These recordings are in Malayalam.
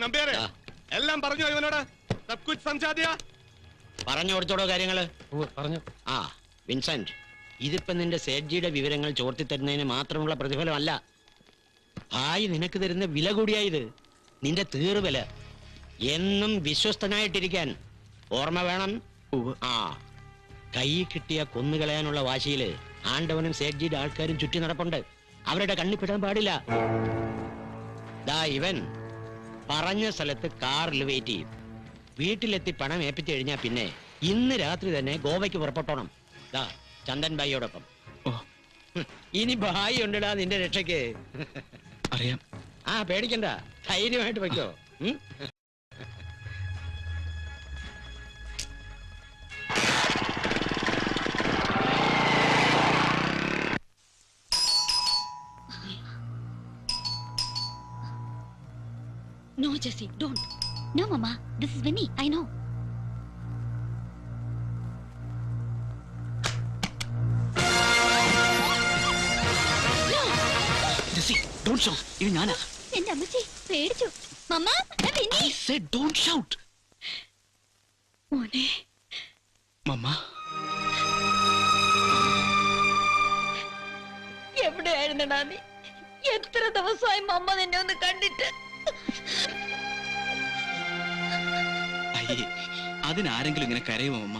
നമ്പ്യാരെ എല്ലാം പറഞ്ഞോ ഇവനോട്? പറഞ്ഞു കൊടുത്തോടോ കാര്യങ്ങള്. പറഞ്ഞു. ആ വിൻസെന്റ്, ഇതിപ്പോ നിന്റെ സേഠ്ജിയുടെ വിവരങ്ങൾ ചോർത്തി തരുന്നതിന് മാത്രമുള്ള പ്രതിഫലമല്ല. ഭായി നിനക്ക് തരുന്ന വില കൂടിയായത്, നിന്റെ തീർവില. എന്നും വിശ്വസ്തനായിട്ടിരിക്കാൻ ഓർമ്മ വേണം. ആ കൈ കിട്ടിയ കൊന്നുകളയാനുള്ള വാശിയില് ആണ്ടവനും സേഠ്ജിയുടെ ആൾക്കാരും ചുറ്റി നടപ്പുണ്ട്. അവരുടെ കണ്ണിപ്പെടാൻ പാടില്ല. ദാ ഇവൻ പറഞ്ഞ സ്ഥലത്ത് കാറിൽ വെയിറ്റ് ചെയ്യും. വീട്ടിലെത്തി പണം ഏൽപ്പിച്ചു കഴിഞ്ഞാൽ പിന്നെ ഇന്ന് രാത്രി തന്നെ ഗോവയ്ക്ക് പുറപ്പെട്ടോണം. ദാ ചന്ദൻ ഭായിയോടൊപ്പം. ഇനി ഭായി ഉണ്ടടാ നിന്റെ രക്ഷയ്ക്ക്. അറിയാം. ആ പേടിക്കണ്ട, ധൈര്യമായിട്ട് വയ്ക്കോ. No, Jessie, don't. No, Mama. This is Vinny. I know. No. Jessie, don't shout. ഇത് ഞാനാ. എന്റെ അമ്മച്ചി പേടിച്ചു. മമ്മ, ഞാൻ Winnie. I said don't shout. മോനെ. മമ്മ. എവിടെയായിരുന്നടാ നീ? എത്ര ദിവസമായി മമ്മ നിന്നെ ഒന്ന് കണ്ടിട്ട്. അതിനാരെങ്കിലും ഇങ്ങനെ കരയുമോ അമ്മ?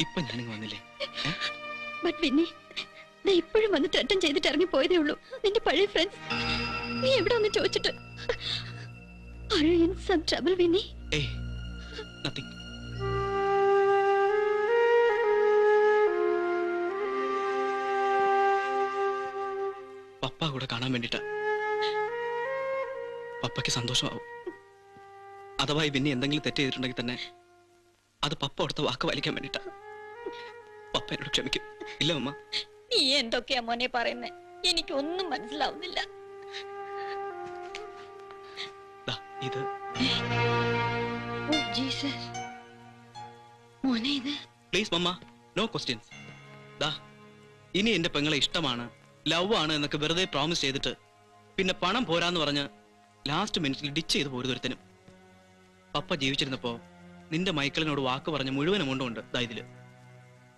ഇപ്പൊ ഞാനിങ്ങ് വന്നില്ലേ? ബട്ട് വിന്നി, നീ ഇപ്പോഴും വന്നിട്ട് അറ്റൻഡ് ചെയ്തിട്ട് ഇറങ്ങി പോയതേ ഉള്ളൂ. നിന്റെ പഴയ ഫ്രണ്ട്സ് നീ എവിടെ ഒന്ന് ചോദിച്ചിട്ട്. Are you in some trouble, Vinny? Hey, nothing. പപ്പ കൂടെ കാണാൻ വേണ്ടിട്ടാ. പപ്പയ്ക്ക് സന്തോഷമാവും. അഥവാ പിന്നെ എന്തെങ്കിലും തെറ്റ് ചെയ്തിട്ടുണ്ടെങ്കിൽ തന്നെ അത് പപ്പ കൊടുത്ത വാക്ക് പാലിക്കാൻ വേണ്ടിട്ടാ. പപ്പ എന്നോട് ക്ഷമിക്കും, ഇല്ല അമ്മ? നീ എന്തൊക്കെയാ മോനെ പറയുന്നേ? എനിക്കൊന്നും മനസ്സിലാവുന്നില്ല. ഇത് മോനെ, ഇത് പ്ലീസ് മമ്മ, നോ ക്വസ്റ്റ്യൻസ്. ഇനി എന്റെ പെങ്ങളെ ഇഷ്ടമാണ്, ലവ് ആണ് എന്നൊക്കെ വെറുതെ പ്രോമിസ് ചെയ്തിട്ട് പിന്നെ പണം പോരാന്ന് പറഞ്ഞ് ലാസ്റ്റ് മിനിറ്റിൽ ഡിച്ച് ചെയ്ത് പോരുതൊരുത്തനും. പപ്പ ജീവിച്ചിരുന്നപ്പോ നിന്റെ മൈക്കിളിനോട് വാക്ക് പറഞ്ഞ മുഴുവൻ എമൗണ്ടും ഉണ്ട് ഇതില്.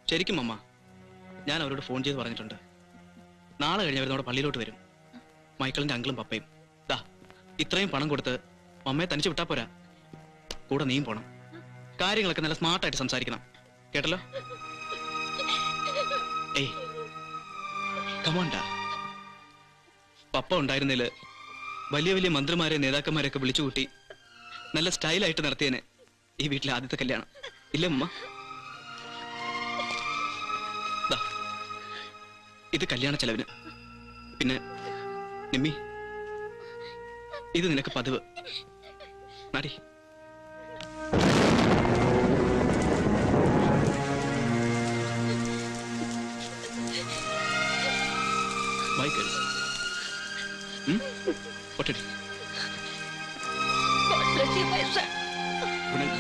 ശരിക്കും അമ്മ, ഞാൻ അവരോട് ഫോൺ ചെയ്ത് പറഞ്ഞിട്ടുണ്ട്. നാളെ കഴിഞ്ഞവർ നമ്മുടെ പള്ളിയിലോട്ട് വരും. മൈക്കിളിന്റെ അങ്കിളും പപ്പയും. ഇത്രയും പണം കൊടുത്ത് മമ്മയെ തനിച്ച് വിട്ടാ പോരാ, കൂടെ നീയും പോണം. കാര്യങ്ങളൊക്കെ നല്ല സ്മാർട്ടായിട്ട് സംസാരിക്കണം, കേട്ടല്ലോ? ഏയ് കമോണ്ടാ. പപ്പ ഉണ്ടായിരുന്നില്ല വലിയ വലിയ മന്ത്രിമാരെ നേതാക്കന്മാരെയൊക്കെ വിളിച്ചുകൂട്ടി നല്ല സ്റ്റൈലായിട്ട് നടത്തിയേനെ ഈ വീട്ടിലെ ആദ്യത്തെ കല്യാണം, ഇല്ലേ അമ്മ? ഇത് കല്യാണ ചെലവിന്. പിന്നെ നിമ്മി, ഇത് നിനക്ക് പതിവ്. നടി. Bye, girls. What did you? God bless you, my son. Good night.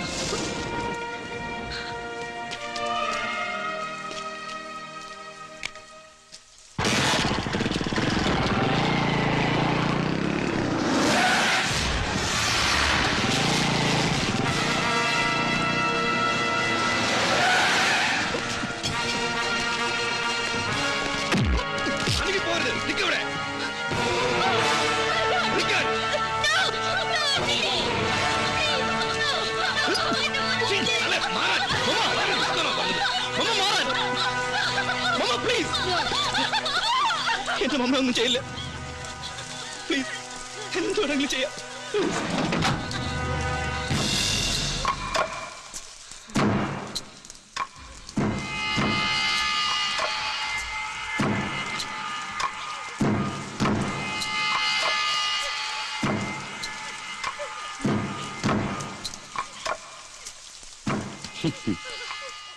എന്റെ മമ്മ ഒന്നും ചെയ്യില്ല, പ്ലീസ്. എന്തുവേണമെങ്കിലും ചെയ്യാം.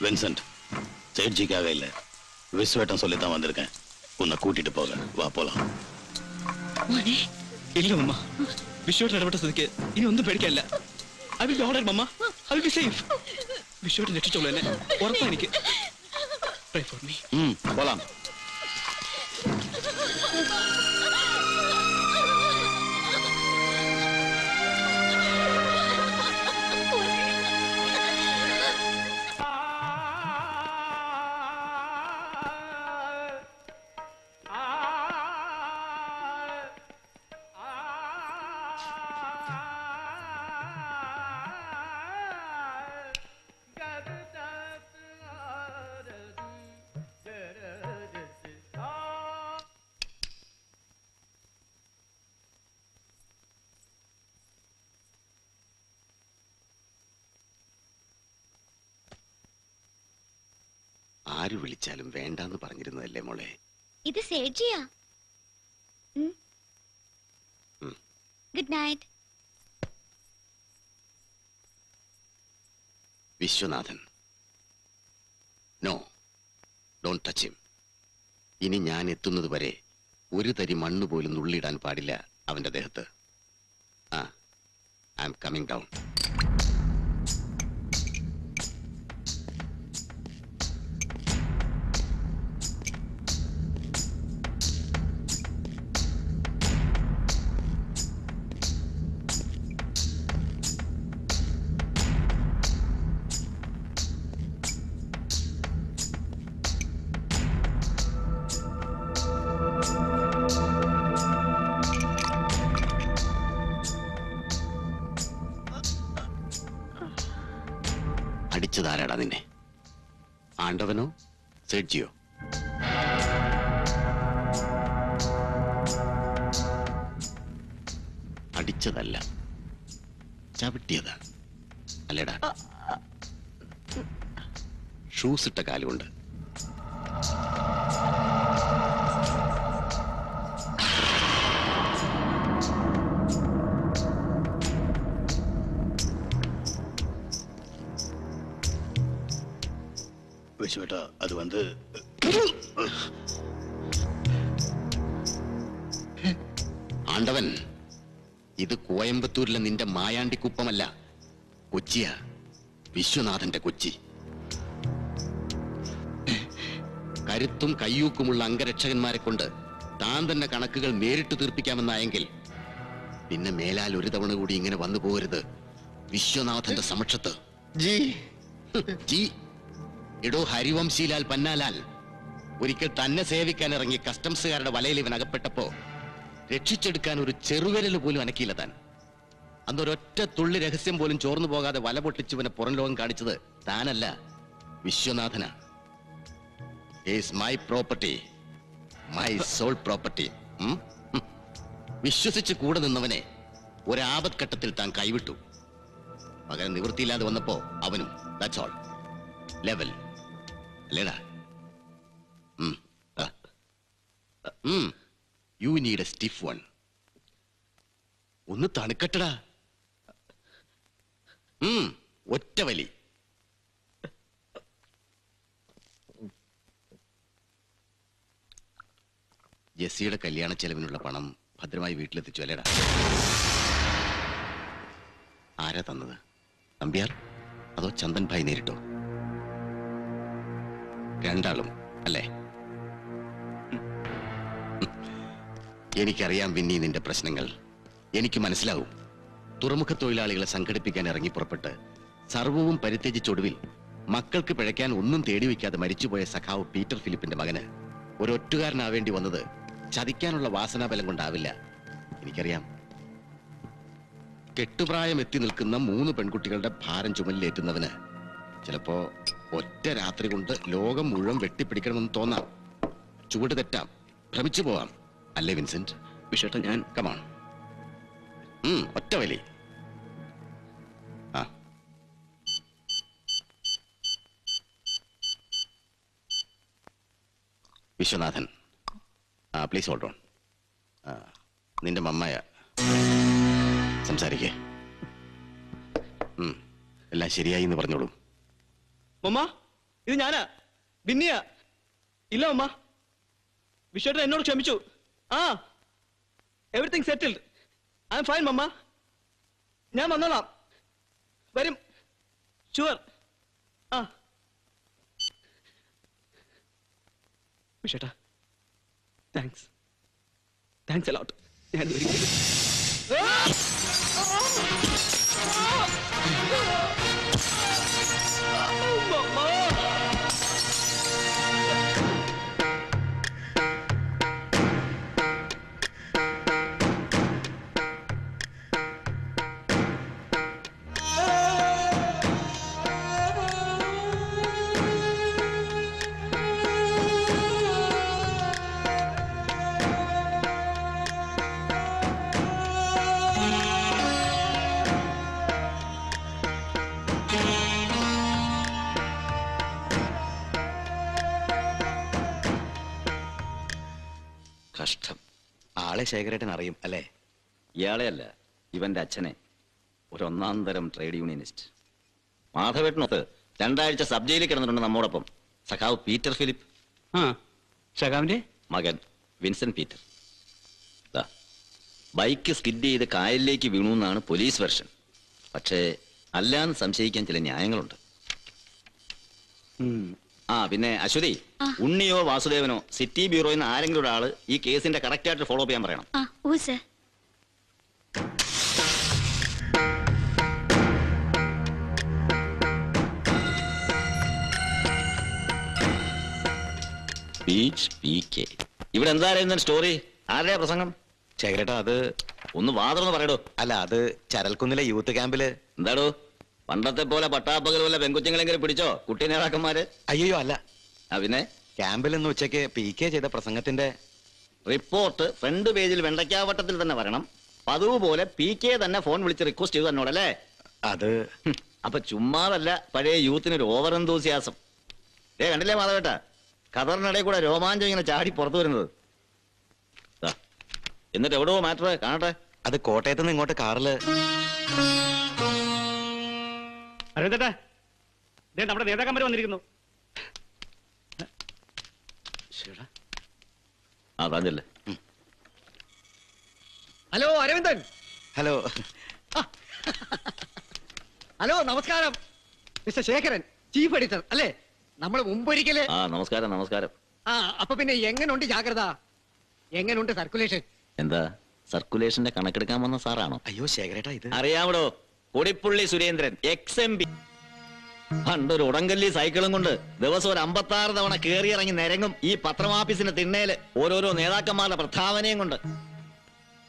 வின்சென்ட், சேட்ஜிக்காக இல்ல, விஸ்வேட்டம் சொல்லித்தான் வந்திருக்கேன். உன்னை கூட்டிட்டு போக வா, போலாம். ഇല്ല മമ്മ, വിശ്വട്ടൻ ഇടപെട്ട സ്ഥിതിക്ക് ഇനി ഒന്നും പേടിക്കാനില്ല. I will be alright mamma, I will be safe. വിശ്വട്ടൻ രക്ഷിച്ചോളൂ എന്നെ, ഉറപ്പാ എനിക്ക്. Pray for me. പോലാം. ആര് വിളിച്ചാലും വേണ്ടാന്ന് പറഞ്ഞിരുന്നതല്ലേ മോളെ? ഇത് സേഠിയാ. Good night. Vishwanathan. No, don't touch him. ഇനി ഞാൻ എത്തുന്നത് വരെ ഒരു തരി മണ്ണ് പോലും നുള്ളിടാൻ പാടില്ല അവന്റെ ദേഹത്ത്. I am coming down. അടിച്ചതാരാടാ നിന്നെ? ആണ്ടവനോ സേഠ്ജിയോ? അടിച്ചതല്ല, ചവിട്ടിയതാ അല്ലേടാ? ഷൂസ് ഇട്ട കാലുകൊണ്ട്. വിശ്വേട്ടാ, അത് വന്ന് ആണ്ടവൻ, ഇത് കോയമ്പത്തൂരിലെ നിന്റെ മായാണ്ടിക്കുപ്പമല്ല, കൊച്ചിയാ, വിശ്വനാഥന്റെ കൊച്ചി. കരുത്തും കയ്യൂക്കുമുള്ള അംഗരക്ഷകന്മാരെ കൊണ്ട് താൻ തന്നെ കണക്കുകൾ നേരിട്ട് തീർപ്പിക്കാമെന്നായെങ്കിൽ പിന്നെ മേലാൽ ഒരു തവണ കൂടി ഇങ്ങനെ വന്നു പോകരുത് വിശ്വനാഥന്റെ സമക്ഷത്ത്. ജി എടോ ഹരിവംശീലാൽ പന്നാലാൽ, ഒരിക്കൽ തന്നെ സേവിക്കാൻ ഇറങ്ങി കസ്റ്റംസുകാരുടെ വലയിൽ ഇവൻ അകപ്പെട്ടപ്പോ രക്ഷിച്ചെടുക്കാൻ ഒരു ചെറുവിരൽ പോലും അനക്കിയില്ല താൻ. അന്നൊരൊറ്റ തുള്ളി രഹസ്യം പോലും ചോർന്നു പോകാതെ വല പൊട്ടിച്ചുവനെ പുറം ലോകം കാണിച്ചത് താനല്ല, വിശ്വനാഥനാ. Is my property, my soul property. വിശ്വസിച്ച് കൂടെ നിന്നവനെ ഒരാപത്ഘട്ടത്തിൽ താൻ കൈവിട്ടു. പകരം നിവൃത്തിയില്ലാതെ വന്നപ്പോ അവനും ദാറ്റ്സ് ഓൾ. ലെവൽ അല്ലേടാ? You need A stiff one. ഒന്ന് തണുക്കട്ടടാ. ഒറ്റ വലി. ജെസ്സിയുടെ കല്യാണ ചെലവിനുള്ള പണം ഭദ്രമായി വീട്ടിലെത്തിച്ചു അല്ലേടാ? ആരാ തന്നത്? നമ്പ്യാർ അതോ ചന്ദൻ ഭായ് നേരിട്ടോ? രണ്ടാളും അല്ലേ? എനിക്കറിയാം വിന്നി നിന്റെ പ്രശ്നങ്ങൾ. എനിക്ക് മനസ്സിലാവും. തുറമുഖ തൊഴിലാളികളെ സംഘടിപ്പിക്കാൻ ഇറങ്ങി പുറപ്പെട്ട് സർവവും പരിത്യജിച്ചൊടുവിൽ മക്കൾക്ക് പിഴയ്ക്കാൻ ഒന്നും തേടി വയ്ക്കാതെ മരിച്ചുപോയ സഖാവ് പീറ്റർ ഫിലിപ്പിന്റെ മകന് ഒരൊറ്റുകാരനാവേണ്ടി വന്നത് ചതിക്കാനുള്ള വാസനാബലം കൊണ്ടാവില്ല. എനിക്കറിയാം. കെട്ടുപ്രായം എത്തി നിൽക്കുന്ന 3 പെൺകുട്ടികളുടെ ഭാരം ചുമലിലേറ്റുന്നവന് ചിലപ്പോ ഒറ്റ രാത്രി കൊണ്ട് ലോകം മുഴുവൻ വെട്ടിപ്പിടിക്കണമെന്ന് തോന്നാം. ചുവട് തെറ്റാം, ഭ്രമിച്ചു പോവാം. അല്ലേ വിൻസെന്റ്? വിഷേട്ട, ഞാൻ കമാൺ. ഒറ്റ വലി. Viswanathan, please hold on. നിന്റെ മമ്മയ സംസാരിക്കേ. എല്ലാം ശരിയായി എന്ന് പറഞ്ഞോളൂ. മമ്മ, ഇത് ഞാനാ, ബിന്നിയാ. ഇല്ല മമ്മ, വിശ്വേട്ടൻ എന്നോട് ക്ഷമിച്ചു. Everything settled. I am fine mamma. ഞാൻ വന്നോളാം, വരും, ഷുവർ. വിഷേട്ടാ താങ്ക്സ് താങ്ക്സ് അലോട്ട്. ഞാൻ ഒരിക്കലും കഷ്ടം. ആളെ ശേഖരേട്ടൻ അറിയും അല്ലേ? ഇയാളെ അല്ല, ഇവന്റെ അച്ഛനെ. ഒരു ഒന്നാം തരം ട്രേഡ് യൂണിയനിസ്റ്റ്. മാധവേട്ടനൊത്ത് 2 ആഴ്ച സബ് ജയിലിൽ കിടന്നിട്ടുണ്ട് നമ്മോടൊപ്പം. സഖാവ് പീറ്റർ ഫിലിപ്പ്, ആ ഷകാവിന്റെ മകൻ വിൻസെന്റ് പീറ്റർ. ദാ, ബൈക്ക് സ്കിഡ് ചെയ്ത് കായലിലേക്ക് വീണു എന്നാണ് പോലീസ് വെർഷൻ. പക്ഷേ അല്ലാന്ന് സംശയിക്കാൻ ചില ന്യായങ്ങളുണ്ട്. ആ പിന്നെ അശ്വതി, ഉണ്ണിയോ വാസുദേവനോ സിറ്റി ബ്യൂറോയിൽ നിന്ന് ആരെങ്കിലും ഒരാള് ഈ കേസിന്റെ കറക്റ്റ് ആയിട്ട് ഫോളോ ചെയ്യാൻ പറയണം. ആ ഓ സർ. Beach PK. ഇവിടെ എന്തായിരുന്നു സ്റ്റോറി? ആരുടെയാ പ്രസംഗം? ശേഖരേട്ടാ അത് ഒന്ന് വാതർന്ന് പറയടോ. അല്ല, അത് ചരൽക്കുന്നിലെ യൂത്ത് ക്യാമ്പില്. എന്താടോ പണ്ടത്തെ പോലെ പട്ടാപ്പകൽ പോലെ പെങ്കുച്ചങ്ങളെങ്കിലും പിടിച്ചോ കുട്ടി നേതാക്കന്മാര്? അയ്യോ അല്ല, ആ പിന്നെ ക്യാമ്പിൽ ഇന്ന് ഉച്ചയ്ക്ക് PK ചെയ്ത പ്രസംഗത്തിന്റെ റിപ്പോർട്ട് ഫ്രണ്ട് പേജിൽ വെണ്ടയ്ക്കാവട്ടത്തിൽ തന്നെ വരണം. പതിവ് പോലെ PK തന്നെ ഫോൺ വിളിച്ച് റിക്വസ്റ്റ് ചെയ്തു എന്നോടല്ലേ? അത് അപ്പൊ ചുമ്മാതല്ല പഴയ യൂത്തിനൊരു ഓവർ എന്തൂസിയാസം. കണ്ടില്ലേ മാധവേട്ട, ഖദറിനിടയിൽ കൂടെ രോമാഞ്ചം ഇങ്ങനെ ചാടി പുറത്തു വരുന്നത്. ദാ, എന്നിട്ട് എവിടെയോ മാറ്റർ കാണട്ടെ. അത് കോട്ടയത്ത് നിന്ന് ഇങ്ങോട്ട് കാറില്. അരവിന്ദേട്ടാ, നമ്മുടെ നേതാക്കന്മാർ വന്നിരിക്കുന്നു. ആ താഞ്ചല്ലേ. ഹലോ അരവിന്ദൻ. ഹലോ. ഹലോ നമസ്കാരം. മിസ്റ്റർ ശേഖരൻ, ചീഫ് എഡിറ്റർ അല്ലേ? നമ്മൾ മുമ്പൊരിക്കല്. ആ നമസ്കാരം നമസ്കാരം. ആ അപ്പൊ പിന്നെ എങ്ങനുണ്ട് ജാഗ്രത? എങ്ങനുണ്ട് സർക്കുലേഷൻ? എന്താ സർക്കുലേഷന്റെ കണക്കെടുക്കാൻ വന്ന സാറാണോ? അയ്യോ ശേഖരേട്ടാ, ഇത് അറിയാമടോ, കൊടിപ്പുള്ളി സുരേന്ദ്രൻ XMP. പണ്ടൊരു ഉടങ്കല്ലി സൈക്കിളും കൊണ്ട് ദിവസം ഒരു 56 തവണ കേറിയിറങ്ങി നിരങ്ങും ഈ പത്രമാഫീസിന്റെ തിണ്ണയില് ഓരോരോ നേതാക്കന്മാരുടെ പ്രസ്താവനയും കൊണ്ട്.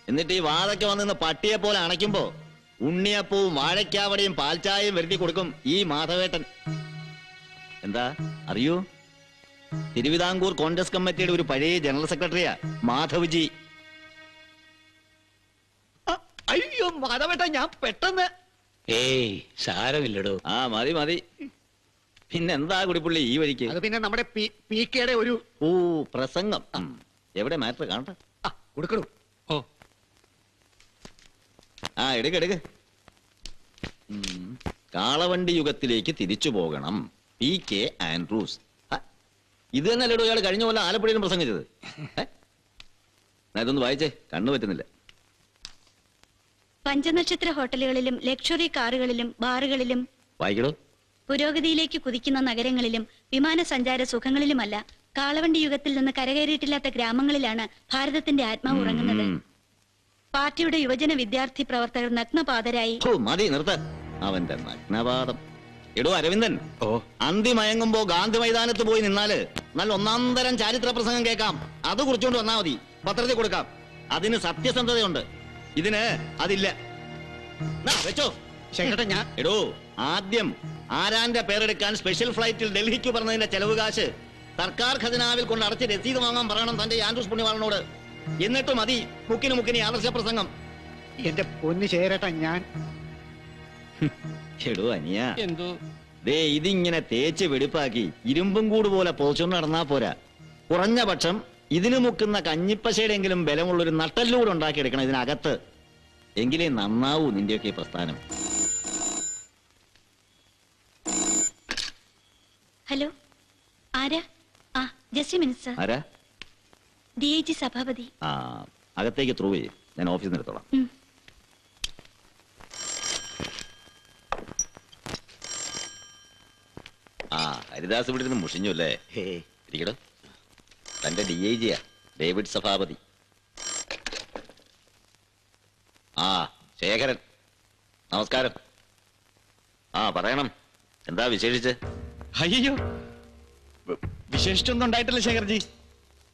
എന്നിട്ട് ഈ വാതൊക്കെ വന്നിന്ന് പട്ടിയെ പോലെ അണയ്ക്കുമ്പോ ഉണ്ണിയപ്പവും വാഴയ്ക്കാവടയും പാൽച്ചായയും വരുത്തി കൊടുക്കും ഈ മാധവേട്ടൻ. എന്താ അറിയൂ? തിരുവിതാംകൂർ കോൺഗ്രസ് കമ്മിറ്റിയുടെ ഒരു പഴയ ജനറൽ സെക്രട്ടറിയാ മാധവ്ജി. അയ്യോ മാധവേട്ട, ഞാൻ പെട്ടെന്ന്. ഏയ് സാരമില്ലടോ. ആ മതി മതി. പിന്നെന്താ കുടിപ്പുള്ളി ഈ വഴിക്ക്? അത് പിന്നെ നമ്മുടെ PK-യുടെ ഒരു ഓ പ്രസംഗം. എവിടെ മാറ്റർ കാണട്ടെ. കൊടുക്കണു. ആ എടുക്ക്. കാളവണ്ടി യുഗത്തിലേക്ക് തിരിച്ചു പോകണം, PK ആൻഡ്രൂസ്. ഇത് തന്നെ അല്ലേടോ ഇയാൾ കഴിഞ്ഞ പോലെ ആലപ്പുഴയിലും പ്രസംഗിച്ചത്? ഇതൊന്ന് വായിച്ചേ, കണ്ണു പറ്റുന്നില്ല. പഞ്ചനക്ഷത്ര ഹോട്ടലുകളിലും ലക്ഷറി കാറുകളിലും ബാറുകളിലും വായിക്കടോ. പുരോഗതിയിലേക്ക് കുതിക്കുന്ന നഗരങ്ങളിലും വിമാനസഞ്ചാര സുഖങ്ങളിലുമല്ല, കാളവണ്ടി യുഗത്തിൽ നിന്ന് കരകയറിയിട്ടില്ലാത്ത ഗ്രാമങ്ങളിലാണ് ഭാരതത്തിന്റെ ആത്മാവ് ഉറങ്ങുന്നത്. പാർട്ടിയുടെ യുവജന വിദ്യാർത്ഥി പ്രവർത്തകർ നഗ്നപാതരായി. മതി നിർത്ത അവന്റെ നഗ്നപാദം. എടോ അരവിന്ദൻ, ഓ അന്തി മയങ്ങുമ്പോ ഗാന്ധി മൈതാനത്ത് പോയി നിന്നാല് നല്ല ഒന്നാം തരം ചരിത്ര പ്രസംഗം കേൾക്കാം. അത് കുറിച്ചുകൊണ്ട് വന്നാ മതി, പത്രത്തിൽ കൊടുക്കാം. അതിന് സത്യസന്ധതയുണ്ട്, ഇതിന് അതില്ല. വെച്ചോ ശേഖരൻ. ഞാൻ എടോ ആദ്യം ആരാന്റെ പേരെടുക്കാൻ സ്പെഷ്യൽ ഫ്ലൈറ്റിൽ ഡൽഹിക്ക് പറഞ്ഞതിന്റെ ചെലവ് കാശ് സർക്കാർ ഖജനാവിൽ കൊണ്ട് അടച്ച് രസീത് വാങ്ങാൻ പറയണം തന്റെ ആൻഡ്രൂസ് പുണ്യവാളനോട്. എന്നിട്ട് മതി മുക്കിന് ആദർശ പ്രസംഗം. എന്റെ പൊന്ന് ശേഖരേട്ട, ഞാൻ എടോ അനിയ, ദേ ഇതിങ്ങനെ തേച്ച് വെടിപ്പാക്കി ഇരുമ്പും കൂട് പോലെ പോച്ചുകൊണ്ട് നടന്നാ പോരാ. കുറഞ്ഞ പക്ഷം ഇതിന് മുക്കുന്ന കഞ്ഞിപ്പശയുടെയെങ്കിലും ബലമുള്ളൊരു നട്ടല്ലൂടെ ഉണ്ടാക്കിയെടുക്കണം ഇതിനകത്ത്. എങ്കിലേ നന്നാവൂ നിന്റെയൊക്കെ പ്രസ്ഥാനം. ഹലോ, ആരാ? ആ ജസ്റ്റ് മിനിറ്റ് സർ. ആരാ? DIG സഭാപതി. ആ അകത്തേക്ക് ത്രൂ ചെയ്യും, ഞാൻ ഓഫീസിൽ നിന്ന് എടുത്തോളാം. ആ ഹരിദാസ് ഇവിടെ നിന്ന് മുഷിഞ്ഞു അല്ലേ? ഇരിക്കടോ. തന്റെ DIG-യാ, ഡേവിഡ് സഭാപതി. ആ ശേഖരൻ, നമസ്കാരം. ആ പറയണം, എന്താ വിശേഷിച്ച്? അയ്യോ, വിശേഷിച്ചൊന്നും ഉണ്ടായിട്ടില്ല ശേഖർജി.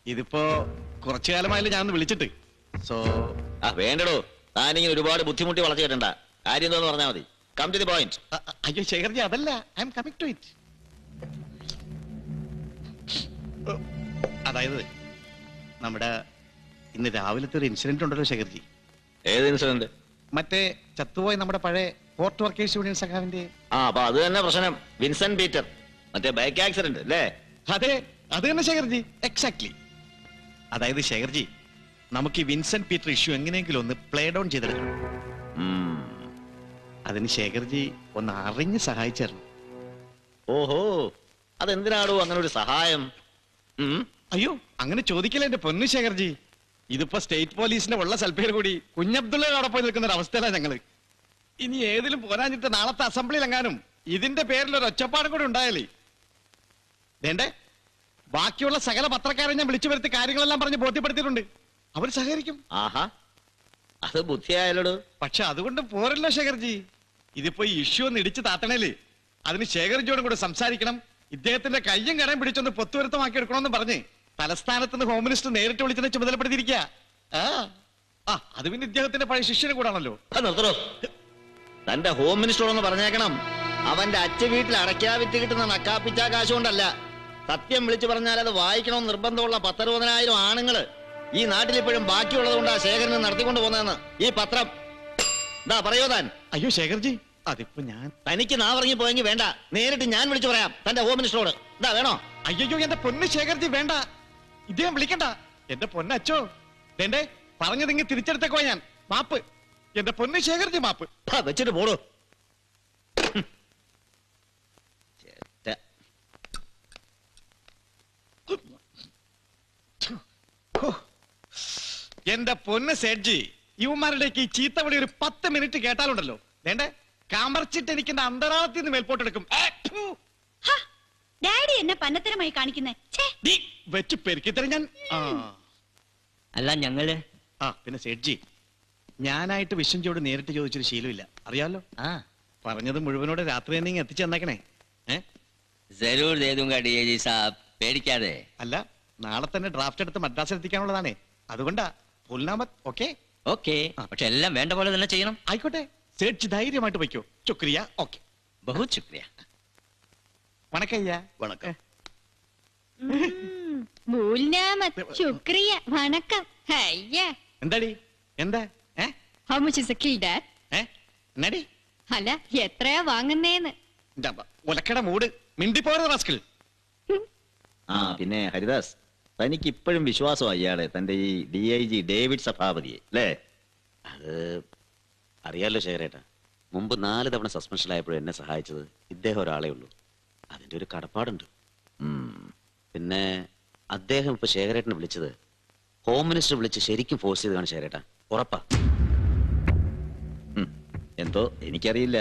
ഇതിപ്പോ കുറച്ചു കാലമായാലും ഞാൻ ഒന്ന് വിളിച്ചിട്ട്. സോ ആ വേണ്ടടോ, താനിങ്ങനെ ഒരുപാട് ബുദ്ധിമുട്ടി വളച്ചു കേട്ടണ്ട. കാര്യം എന്താന്ന് പറഞ്ഞാൽ മതി. Come to the point. അയ്യോ ശേഖർജി, അതല്ല, I am coming to it. അതായത് നമ്മുടെ ഇന്ന് രാവിലത്തെ ഒരു ഇൻസിഡന്റ് ഉണ്ടല്ലോ ശേഖർജി. ഏത് ഇൻസിഡന്റ്? മറ്റേ ചത്തുപോയ നമ്മുടെ പഴയ പോർട്ട് വർക്കേഴ്സ് യൂണിയൻ സഖാവിന്റെ. ആ അപ്പൊ അത് തന്നെ പ്രശ്നം. വിൻസെന്റ് പീറ്റർ, മറ്റേ ബൈക്ക് ആക്സിഡന്റ് അല്ലേ? അതെ, അത് തന്നെ ശേഖർജി, എക്സാക്ട്ലി. അതായത് ശേഖർജി, നമുക്ക് ഈ വിൻസെന്റ് പീറ്റർ ഇഷ്യൂ എങ്ങനെയെങ്കിലും ഒന്ന് പ്ലേ ഡൗൺ ചെയ്തെടുക്കണം. അതിന് ശേഖർജി ഒന്ന് അറിഞ്ഞ് സഹായിച്ചായിരുന്നു. ഓഹോ, അതെന്തിനാടോ അങ്ങനെ ഒരു സഹായം? അയ്യോ, അങ്ങനെ ചോദിക്കില്ല എന്റെ പൊന്നു ശേഖർജി. ഇതിപ്പോ സ്റ്റേറ്റ് പോലീസിന്റെ ഉള്ള സൽപ്പേര് കൂടി കുഞ്ഞബ്ദുള്ളയുടെ അവിടെ പോയി നിൽക്കുന്ന ഒരു അവസ്ഥയിലാണ് ഞങ്ങള്. ഇനി ഏതിലും പോരാഞ്ഞിട്ട് നാളത്തെ അസംബ്ലിയിലെങ്ങാനും ഇതിന്റെ പേരിൽ ഒരു ഒച്ചപ്പാടും കൂടി ഉണ്ടായാലേ വേണ്ടേ. ബാക്കിയുള്ള സകല പത്രക്കാരെ ഞാൻ വിളിച്ചു വരുത്തി കാര്യങ്ങളെല്ലാം പറഞ്ഞ് ബോധ്യപ്പെടുത്തിയിട്ടുണ്ട്. അവർ സഹകരിക്കും. ആഹാ, അത് ബുദ്ധിയായാലോ. പക്ഷെ അതുകൊണ്ട് പോരല്ലോ ശേഖർജി. ഇതിപ്പോ ഈ ഇഷ്യൂ ഒന്ന് ഇടിച്ചു താത്തണേല് അതിന് ശേഖർജിയോടും കൂടെ സംസാരിക്കണം. ഇദ്ദേഹത്തിന്റെ കയ്യും കടയും പിടിച്ചൊന്ന് പൊത്തുവരുത്തമാക്കി എടുക്കണമെന്ന് പറഞ്ഞ് തലസ്ഥാനത്തുനിന്ന് ഹോം മിനിസ്റ്റർ നേരിട്ട് വിളിച്ചതിനെ ചുമതലപ്പെടുത്തിയിരിക്കുക. അത് പിന്നെ ഇദ്ദേഹത്തിന്റെ പഴയ ശിഷ്യനും കൂടാണല്ലോ. നിർത്തണോ, തന്റെ ഹോം മിനിസ്റ്ററോടൊന്ന് പറഞ്ഞേക്കണം. അവന്റെ അച്ഛ വീട്ടിൽ അടയ്ക്കാ വിറ്റ് കിട്ടുന്ന നക്കാപ്പിച്ച കാശ് കൊണ്ടല്ല. സത്യം വിളിച്ചു പറഞ്ഞാൽ അത് വായിക്കണമെന്ന് നിർബന്ധമുള്ള 10,000 ആണുങ്ങള് ഈ നാട്ടിൽ ഇപ്പോഴും ബാക്കിയുള്ളത് കൊണ്ടാ ശേഖരന് നടത്തിക്കൊണ്ട് പോകുന്നതെന്ന് ഈ പത്രം. എന്താ പറയോ താൻ? അയ്യോ ശേഖർജി, അതിപ്പോ ഞാൻ തനിക്ക് നാവറങ്ങി പോയെങ്കിൽ വേണ്ട, നേരിട്ട് ഞാൻ വിളിച്ചു പറയാം തന്റെ ഹോം മിനിസ്റ്ററോട്. എന്താ വേണോ? അയ്യോ എന്റെ പൊന്ന് ശേഖർജി വേണ്ട, ഇദ്ദേഹം വിളിക്കണ്ട. എന്റെ പൊന്നച്ചോ, വേണ്ടേ പറഞ്ഞതിങ്ങ് തിരിച്ചെടുത്തേക്കോ ഞാൻ. മാപ്പ്, എന്റെ പൊന്ന് ശേഖർജി, മാപ്പ്. വെച്ചിട്ട് പോടോ. എന്റെ പൊന്ന് സേഡ്ജി, യുവമാരുടെയൊക്കെ ഈ ചീത്തവിളി ഒരു 10 മിനിറ്റ് കേട്ടാലുണ്ടല്ലോ, വേണ്ടേ കാമർച്ചിട്ട് എനിക്ക് എന്റെ അന്തരാളത്തിൽ നിന്ന് മേൽപോട്ടെടുക്കും. ഡാഡി എന്നെ പന്നത്തരമായി കാണിക്കുന്നേ വെച്ച് പെരുക്കിത്തരം ഞാൻ. അല്ല ഞങ്ങള് പിന്നെ സേഡ്ജി, ഞാനായിട്ട് വിശ്വഞ്ചോട് നേരിട്ട് ചോദിച്ചൊരു ശീലമില്ല, അറിയാലോ. പറഞ്ഞത് മുഴുവനോടെ രാത്രി തന്നെ എത്തിച്ചു തന്നേക്കണേ. ജരൂർ ദേ ദൂംഗാ DIG സാബ്, പേടിക്കാതെ. അല്ല, നാളെ തന്നെ ഡ്രാഫ്റ്റ് എടുത്ത് മദ്രാസിൽ എത്തിക്കാനുള്ളതാണേ. അതുകൊണ്ടാ പുൽനാമത്. ഓക്കെ ഓക്കെ, പക്ഷെ എല്ലാം വേണ്ട പോലെ തന്നെ ചെയ്യണം. ആയിക്കോട്ടെ, സേഡ്ജി ധൈര്യമായിട്ട് വയ്ക്കോ. ശുക്രിയ. ഓക്കെ, ബഹുത് ശുക്രിയ. വണക്കയ്യ. വണക്കം. ശുക്രിയ, വണക്കം. എന്താടി, എന്താ How much is a kill, Dad? എന്നാടി അല്ല, എത്രയാ വാങ്ങുന്നേന്ന്? ഒലക്കട മൂട്, മിണ്ടിപ്പോയത് റാസ്കിൾ. ആ പിന്നെ ഹരിദാസ്, തനിക്ക് ഇപ്പോഴും വിശ്വാസമാണ് ഇയാളെ, തന്റെ ഈ DIG ഡേവിഡ് സഭാപതിയെ അല്ലേ? അത് അറിയാലോ ശേഖരേട്ടാ, മുമ്പ് 4 തവണ സസ്പെൻഷനിലായപ്പോഴും എന്നെ സഹായിച്ചത് ഇദ്ദേഹം ഒരാളേ ഉള്ളൂ. അതിന്റെ ഒരു കടപ്പാടുണ്ട്. പിന്നെ അദ്ദേഹം ഇപ്പൊ ശേഖരേട്ടനെ വിളിച്ചത് ഹോം മിനിസ്റ്റർ വിളിച്ച് ശരിക്കും ഫോഴ്സ് ചെയ്താണ് ശേഖരേട്ടാ, ഉറപ്പാ. എന്തോ എനിക്കറിയില്ല.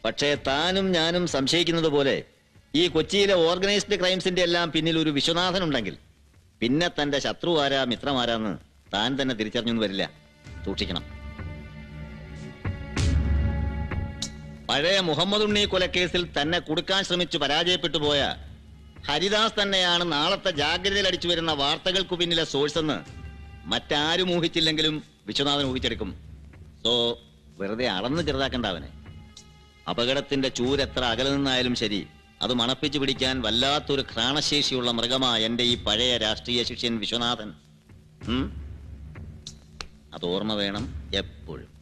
പക്ഷേ താനും ഞാനും സംശയിക്കുന്നത് പോലെ ഈ കൊച്ചിയിലെ ഓർഗനൈസ്ഡ് ക്രൈംസിന്റെ എല്ലാം പിന്നിൽ ഒരു വിശ്വനാഥൻ ഉണ്ടെങ്കിൽ പിന്നെ തന്റെ ശത്രു ആരാ മിത്രമാരാന്ന് താൻ തന്നെ തിരിച്ചറിഞ്ഞൊന്നും വരില്ല. സൂക്ഷിക്കണം. പഴയ മുഹമ്മദ് ഉണ്ണി കൊലക്കേസിൽ തന്നെ കുടുക്കാൻ ശ്രമിച്ചു പരാജയപ്പെട്ടു പോയ ഹരിദാസ് തന്നെയാണ് നാളത്തെ ജാഗ്രതയിൽ അടിച്ചു വരുന്ന വാർത്തകൾക്കു പിന്നിലെ സോഴ്സ് എന്ന് മറ്റാരും ഊഹിച്ചില്ലെങ്കിലും വിശ്വനാഥൻ ഊഹിച്ചെടുക്കും. സോ വെറുതെ അളന്ന് ചെറുതാക്കണ്ട അവനെ. അപകടത്തിന്റെ ചൂരെത്ര അകലെ നിന്നായാലും ശരി, അത് മണപ്പിച്ചു പിടിക്കാൻ വല്ലാത്തൊരു ഘ്രാണശേഷിയുള്ള മൃഗമാ എന്റെ ഈ പഴയ രാഷ്ട്രീയ ശിഷ്യൻ വിശ്വനാഥൻ. അത് ഓർമ്മ വേണം എപ്പോഴും.